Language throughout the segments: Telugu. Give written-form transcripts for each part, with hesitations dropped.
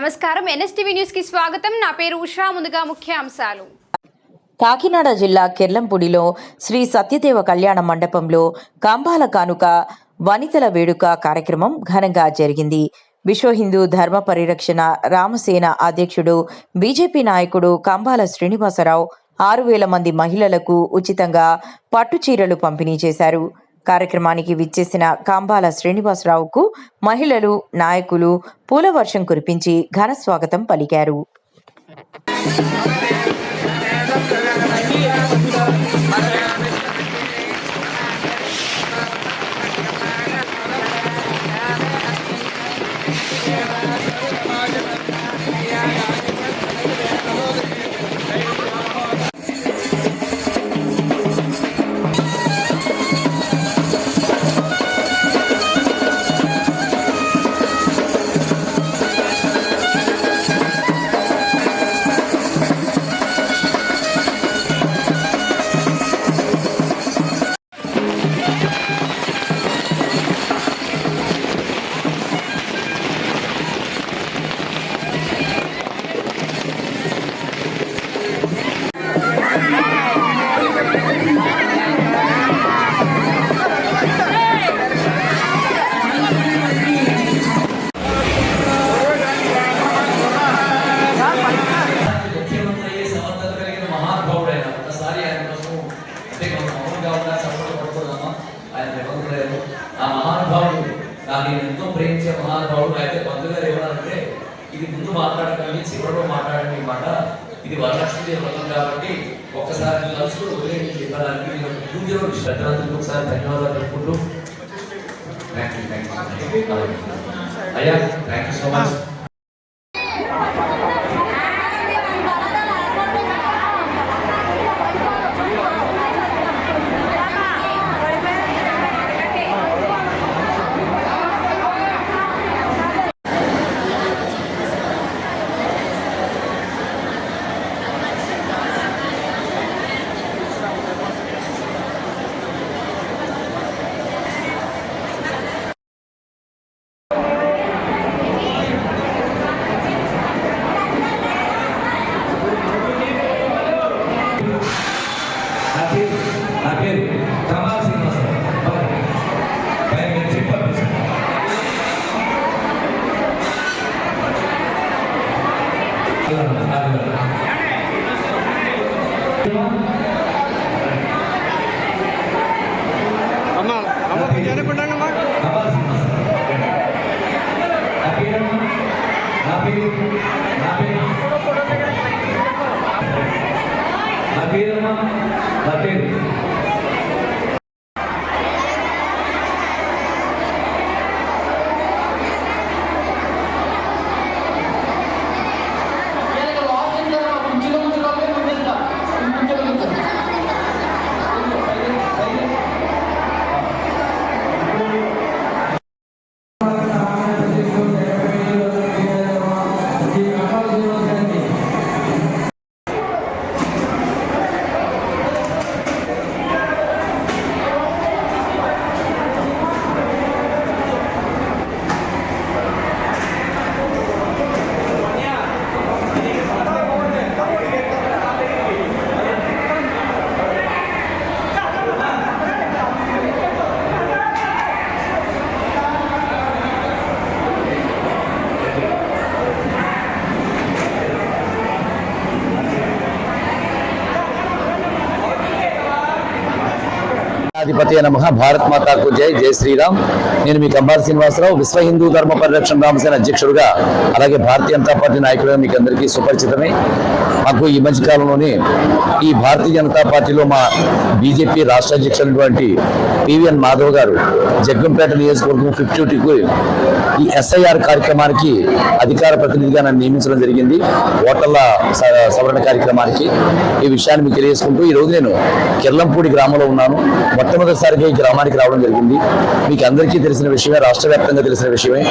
నమస్కారం ఎన్ఎస్టీవీ న్యూస్ కి స్వాగతం. నా పేరు ఉషా. ముందుగా ముఖ్యాంశాలు. కాకినాడ జిల్లా కెర్లంపూడిలో శ్రీ సత్యదేవ కళ్యాణ మండపంలో కంబాల కానుక వనితల వేడుక కార్యక్రమం ఘనంగా జరిగింది. విశ్వ హిందూ ధర్మ పరిరక్షణ రామసేన అధ్యక్షుడు బీజేపీ నాయకుడు కంబాల శ్రీనివాసరావు 6,000 మంది మహిళలకు ఉచితంగా పట్టు చీరలు పంపిణీ చేశారు. కార్యక్రమానికి విచ్చేసిన కంబాల శ్రీనివాసరావుకు మహిళలు, నాయకులు పూల వర్షం కురిపించి ఘన స్వాగతం పలికారు. ఆ మహానుభావుడు నాకు ఎంతో ప్రేమించే మహానుభావుడు అయితే పంతులు గారు ఏమన్నారంటే, ఇది ముందు మాట్లాడకండి, చివరిలో మాట్లాడండి మాట, ఇది వరలక్ష్మి వ్రతం కాబట్టి ఒక్కసారి తలుచుకుని వదిలేని చెప్పడానికి నేను పూజలో శ్రద్ధాంతులకు ఒకసారి ధన్యవాదాలు తెలుపుకుంటూ అయ్యా థ్యాంక్ యూ సో మచ్. నా పేరు కంబాల శ్రీనివాసరావు. నా పేరు అధిపతి నమః. భారత్ మాతాకు జై. జై శ్రీరామ్. నేను మీ కంబాల శ్రీనివాసరావు, విశ్వ హిందూ ధర్మ పరిరక్షణ రామసేన అధ్యక్షుడుగా, అలాగే భారతీయ జనతా పార్టీ నాయకుడుగా మీకు అందరికీ సుపరిచితమే. మాకు ఈ మధ్య కాలంలోనే ఈ భారతీయ జనతా పార్టీలో మా బీజేపీ రాష్ట్ర అధ్యక్షుడైనటువంటి పివిఎన్ మాధవ్ గారు జగ్గంపేట నియోజకవర్గం 52కు ఈ ఎస్ఐఆర్ కార్యక్రమానికి అధికార ప్రతినిధిగా నన్ను నియమించడం జరిగింది. ఓటర్ల సవరణ కార్యక్రమానికి ఈ విషయాన్ని మీకు తెలియజేసుకుంటూ ఈరోజు నేను కెర్లంపూడి గ్రామంలో ఉన్నాను. మొట్టమొదటిసారిగా ఈ గ్రామానికి రావడం జరిగింది. మీకు అందరికీ తెలిసిన విషయమే, రాష్ట్ర వ్యాప్తంగా తెలిసిన విషయమే.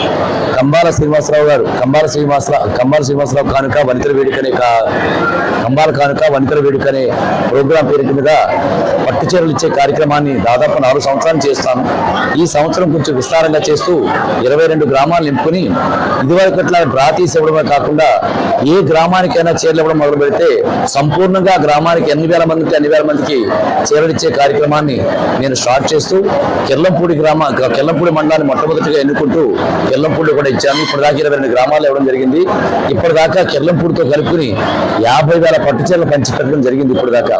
కంబాల శ్రీనివాసరావు గారు కంబాల శ్రీనివాసరావు కానుక వనితల వేడుక అనే కంబాల కానుక వనితల వేడుక అనే ప్రోగ్రాం పేరు మీద పట్టు చీరలు ఇచ్చే కార్యక్రమాన్ని దాదాపు 4 సంవత్సరాలు చేస్తాను. ఈ సంవత్సరం కొంచెం విస్తారంగా చేస్తూ 22 గ్రామాలు నింపుకుని ఇదివరకట్లా డ్రా తీసి ఇవ్వడమే కాకుండా ఏ గ్రామానికైనా చీరలు ఇవ్వడం మొదలు పెడితే సంపూర్ణంగా గ్రామానికి ఎన్ని వేల మందికి చీరలు ఇచ్చే కార్యక్రమాన్ని నేను స్టార్ట్ చేస్తూ కెల్లంపూడి మండలాన్ని మొట్టమొదటిగా ఎన్నుకుంటూ కెల్లంపూడి కూడా ఇచ్చాను. ఇప్పటిదాకా 22 గ్రామాలు ఇవ్వడం జరిగింది. ఇప్పటిదాకా కెల్లంపూడితో కలుపుకుని 50,000 పట్టు చీరలు పంచిపెట్టడం జరిగింది ఇప్పటిదాకా.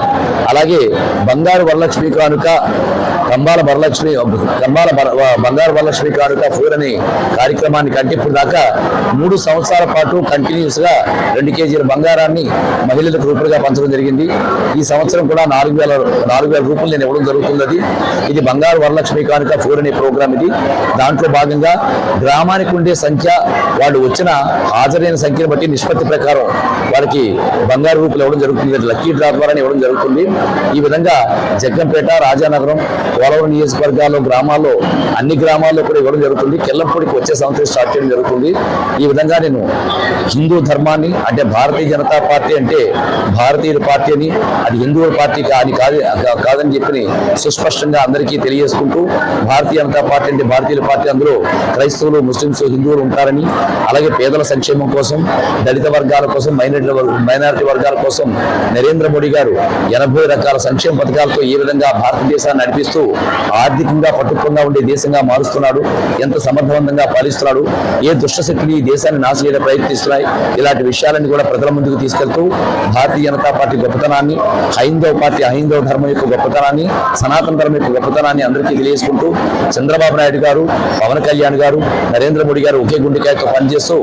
అలాగే బంగారు వరలక్ష్మి కానుక బంగారు వరలక్ష్మి కానుక ఫోర్ అనే కార్యక్రమాన్ని కంటే ఇప్పుడు దాకా 3 సంవత్సరాల పాటు కంటిన్యూస్ గా 2 కేజీల బంగారాన్ని మహిళలకు రూపాయలుగా పంచడం జరిగింది. ఈ సంవత్సరం కూడా 4,000 రూపాయలు నేను ఇవ్వడం జరుగుతున్నది. ఇది బంగారు వరలక్ష్మి కానుక ఫోర్ అనే ప్రోగ్రామ్ ఇది. దాంట్లో భాగంగా గ్రామానికి ఉండే సంఖ్య, వాళ్ళు వచ్చిన హాజరైన సంఖ్యను బట్టి నిష్పత్తి ప్రకారం వారికి బంగారు రూపాయలు ఇవ్వడం జరుగుతుంది. లక్కీ డ్రా ద్వారా ఇవ్వడం జరుగుతుంది. ఈ విధంగా జగ్గంపేట, రాజానగరం, పోలవరం నియోజకవర్గాల్లో గ్రామాల్లో అన్ని గ్రామాల్లో కూడా ఇవ్వడం జరుగుతుంది. కెల్లంపూడికి వచ్చే సంవత్సరం స్టార్ట్ చేయడం జరుగుతుంది. ఈ విధంగా నేను హిందూ ధర్మాన్ని, అంటే భారతీయ జనతా పార్టీ అంటే భారతీయుల పార్టీ అని, అది హిందువుల పార్టీ కాదని చెప్పి సుస్పష్టంగా అందరికీ తెలియజేసుకుంటూ, భారతీయ జనతా పార్టీ అంటే భారతీయుల పార్టీ, అందులో క్రైస్తవులు, ముస్లింస్, హిందువులు ఉంటారని, అలాగే పేదల సంక్షేమం కోసం, దళిత వర్గాల కోసం, మైనారిటీ వర్గాల కోసం నరేంద్ర మోడీ గారు 80 రకాల సంక్షేమ పథకాలతో ఈ విధంగా భారతదేశాన్ని నడిపిస్తూ ఆర్థికంగా పట్టుకుండా ఉండే దేశంగా మారుస్తున్నాడు. ఎంత సమర్థవంతంగా పాలిస్తున్నాడు, ఏ దుష్టశక్తులు ఈ దేశాన్ని నాశనం చేయడం ప్రయత్నిస్తున్నాయి. ఇలాంటి విషయాలన్నీ కూడా ప్రజల ముందుకు తీసుకెళ్తూ భారతీయ జనతా పార్టీ గొప్పతనాన్ని, హైందవ పార్టీ అహైందవ ధర్మం యొక్క గొప్పతనాన్ని, సనాతన ధర్మం యొక్క గొప్పతనాన్ని అందరికీ తెలియజేసుకుంటూ, చంద్రబాబు నాయుడు గారు, పవన్ కళ్యాణ్ గారు, నరేంద్ర మోడీ గారు ఒకే గుండెకాయతో పనిచేస్తూ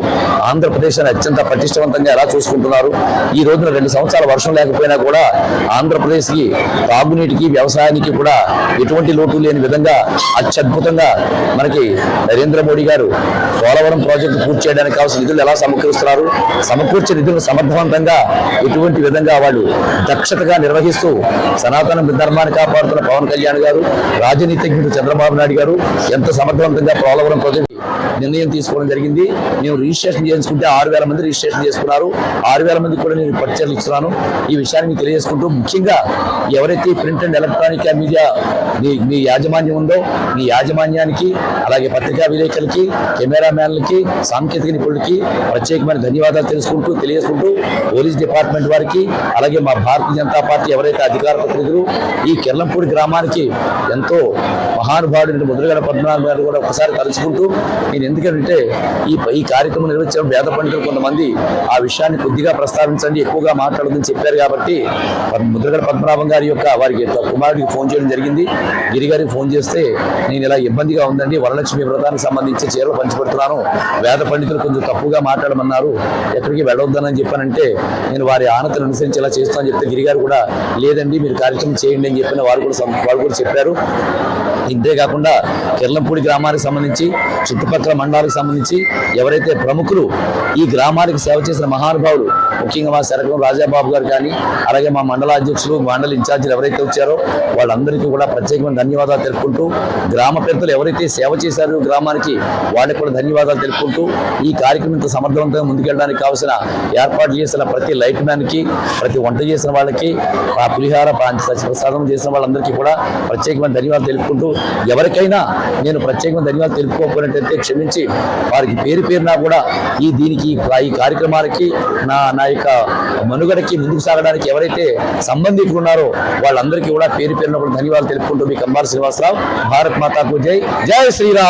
ఆంధ్రప్రదేశ్ అత్యంత పటిష్టవంతంగా ఎలా చూసుకుంటున్నారు. ఈ రోజున 2 సంవత్సరాల వర్షం లేకపోయినా కూడా ఆంధ్రప్రదేశ్కి తాగునీటికి, వ్యవసాయానికి కూడా ఎటువంటి లోటు లేని విధంగా అత్యద్భుతంగా మనకి నరేంద్ర మోడీ గారు పోలవరం ప్రాజెక్టు పూర్తి చేయడానికి కావాల్సిన నిధులు ఎలా సమకూరుస్తున్నారు, సమకూర్చే నిధులను సమర్థవంతంగా ఎటువంటి విధంగా వాళ్ళు దక్షతగా నిర్వహిస్తూ సనాతన ధర్మాన్ని కాపాడుతున్న పవన్ కళ్యాణ్ గారు, రాజనీతిజ్ఞుడు చంద్రబాబు నాయుడు గారు ఎంత సమర్థవంతంగా పోలవరం ప్రాజెక్టు నిర్ణయం తీసుకోవడం జరిగింది. నేను రిజిస్ట్రేషన్ చేసుకుంటే 6,000 మంది రిజిస్ట్రేషన్ చేసుకున్నారు. 6,000 మందికి కూడా నేను పట్టిచీరలు ఇస్తున్నాను. ఈ విషయాన్ని తెలియజేసుకుంటూ, ముఖ్యంగా ఎవరైతే ప్రింట్ అండ్ ఎలక్ట్రానిక్ మీడియా మీ యాజమాన్యం ఉందో, మీ యాజమాన్యానికి, అలాగే పత్రికా విలేకరులకి, కెమెరామ్యాన్లకి, సాంకేతిక నిపుణులకి ప్రత్యేకమైన ధన్యవాదాలు తెలియజేసుకుంటూ, పోలీస్ డిపార్ట్మెంట్ వారికి, అలాగే మా భారతీయ జనతా పార్టీ ఎవరైతే అధికార ప్రతినిధులు ఈ కెల్లంపూడి గ్రామానికి ఎంతో మహానుభావుడు ముద్రగడ పద్మనాభం గారు కూడా ఒకసారి తలుచుకుంటూ, నేను ఎందుకంటే ఈ కార్యక్రమం నిర్వహించడం వేద పండితులు కొంతమంది ఆ విషయాన్ని కొద్దిగా ప్రస్తావించండి, ఎక్కువగా మాట్లాడదని చెప్పారు. కాబట్టి ముద్రగడ పద్మనాభం గారి యొక్క వారికి కుమారుడికి ఫోన్ చేయడం జరిగింది. గిరి గారికి ఫోన్ చేస్తే, నేను ఇలా ఇబ్బందిగా ఉందండి, వరలక్ష్మి వ్రతానికి సంబంధించి చీరలు పంచిపెడుతున్నాను, వేద పండితులు కొంచెం తప్పుగా మాట్లాడమన్నారు, ఎక్కడికి వెళ్ళొద్దని చెప్పానంటే, నేను వారి ఆనతను అనుసరించి ఇలా చేస్తానని చెప్తే, గిరిగారు కూడా లేదండి మీరు కార్యక్రమం చేయండి అని చెప్పిన వాళ్ళు కూడా చెప్పారు. ఇంతేకాకుండా కెర్లంపూడి గ్రామానికి సంబంధించి, చుట్టుపక్కల మండలాలకు సంబంధించి ఎవరైతే ప్రముఖులు ఈ గ్రామానికి సేవ చేసిన మహానుభావులు, ముఖ్యంగా మా శరకం రాజాబాబు గారు కానీ, అలాగే మా మండల అధ్యక్షులు, మండల ఇన్ఛార్జీలు ఎవరైతే వచ్చారో వాళ్ళందరికీ కూడా ప్రత్యేకమైన ధన్యవాదాలు తెలుపుకుంటూ, గ్రామ పెద్దలు ఎవరైతే సేవ చేశారో గ్రామానికి వాళ్ళకి కూడా ధన్యవాదాలు తెలుపుకుంటూ, ఈ కార్యక్రమంతో సమర్థవంతంగా ముందుకెళ్ళడానికి కావాల్సిన ఏర్పాట్లు చేసిన ప్రతి లైట్ మ్యాన్కి, ప్రతి వంట చేసిన వాళ్ళకి, ఆ పులిహార ప్రసాదం చేసిన వాళ్ళందరికీ కూడా ప్రత్యేకమైన ధన్యవాదాలు తెలుపుకుంటూ, ఎవరికైనా నేను ప్రత్యేకమైన ధన్యవాదాలు తెలుపుకోకపోయినట్టయితే క్షమించి, వారికి పేరునా కూడా ఈ కార్యక్రమాలకి నా యొక్క మనుగడకి ముందుకు సాగడానికి ఎవరైతే సంబంధికులు ఉన్నారో వాళ్ళందరికీ కూడా పేరున కూడా ధన్యవాదాలు తెలుపుకుంటూ, మీ కంబాల శ్రీనివాసరావు. భారత్ మాతాకు జై, జై శ్రీరామ్.